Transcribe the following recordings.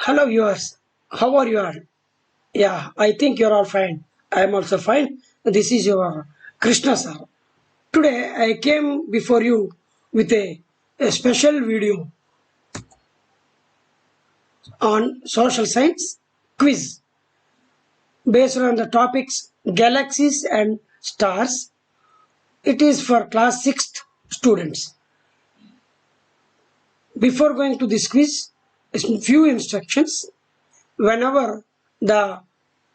Hello viewers, how are you all? Yeah, I think you're all fine. I am also fine. This is your Krishna sir. Today I came before you with a special video on social science quiz based on the topics galaxies and stars. It is for class 6th students. Before going to this quiz, a few instructions. Whenever the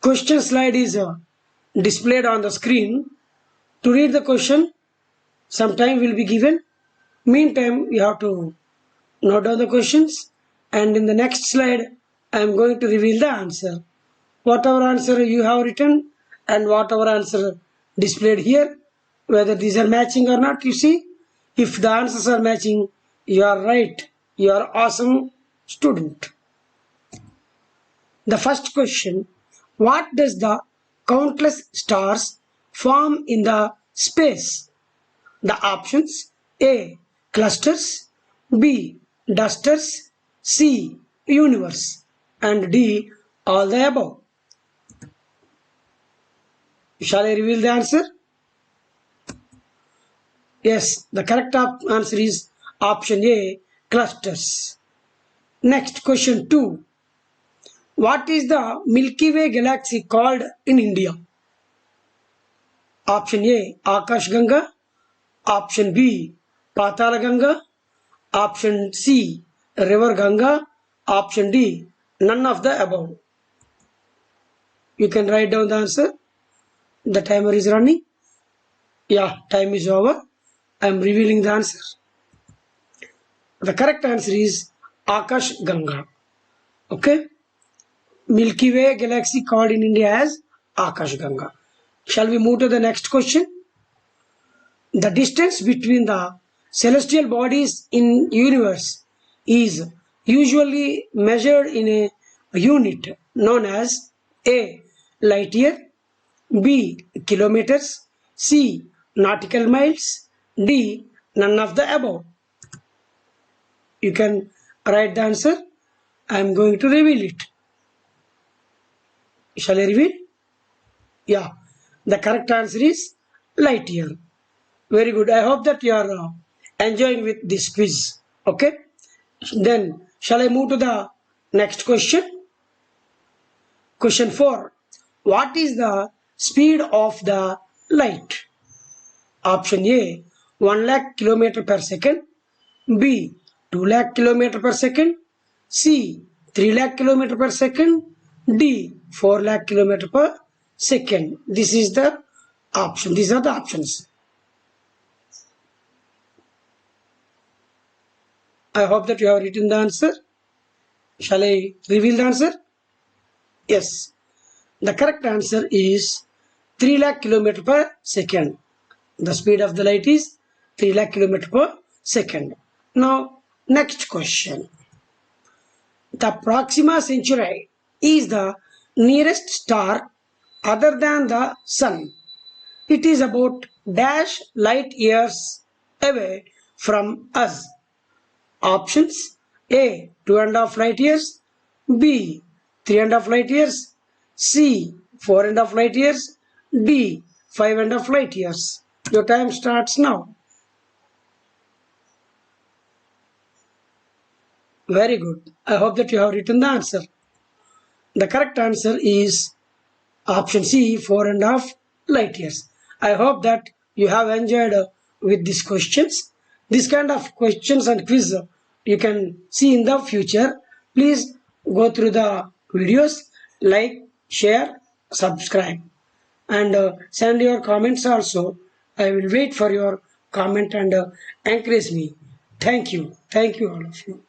question slide is displayed on the screen, to read the question, some time will be given. Meantime, you have to note down the questions, and in the next slide, I am going to reveal the answer. Whatever answer you have written and whatever answer displayed here, whether these are matching or not, you see, if the answers are matching, you are right. You are awesome student. The first question, what does the countless stars form in the space? The options A. Clusters, B. Dusters, C. Universe, and D. All the above. Shall I reveal the answer? Yes, the correct answer is option A. Clusters. Next, question 2. What is the Milky Way galaxy called in India? Option A. Akash Ganga, option B. Patala Ganga, option C. River Ganga, option D. None of the above. You can write down the answer. The timer is running. Yeah, time is over. I am revealing the answer. The correct answer is Akash Ganga. Okay. Milky Way galaxy called in India as Akash Ganga. Shall we move to the next question? The distance between the celestial bodies in universe is usually measured in a unit known as A. Light year, B. Kilometers, C. Nautical miles, D. None of the above. You can write the answer. I am going to reveal it. Shall I reveal? Yeah, the correct answer is light year. Very good. I hope that you are enjoying with this quiz. Okay. Then shall I move to the next question? Question 4. What is the speed of the light? Option A. 1 lakh kilometer per second. B. 2 lakh kilometer per second. C. 3 lakh kilometer per second. D. 4 lakh kilometer per second. This is the option. These are the options. I hope that you have written the answer. Shall I reveal the answer? Yes. The correct answer is 3 lakh kilometer per second. The speed of the light is 3 lakh kilometer per second. Now, next question. The Proxima Centauri is the nearest star other than the sun. It is about dash light years away from us. Options A. 2.5 light years, B. 3.5 light years, C. 4.5 light years, D. 5.5 light years. Your time starts now. Very good. I hope that you have written the answer. The correct answer is option C. 4.5 light years. I hope that you have enjoyed with these questions. This kind of questions and quiz you can see in the future. Please go through the videos, like, share, subscribe, and send your comments also. I will wait for your comment and encourage me. Thank you. Thank you all of you.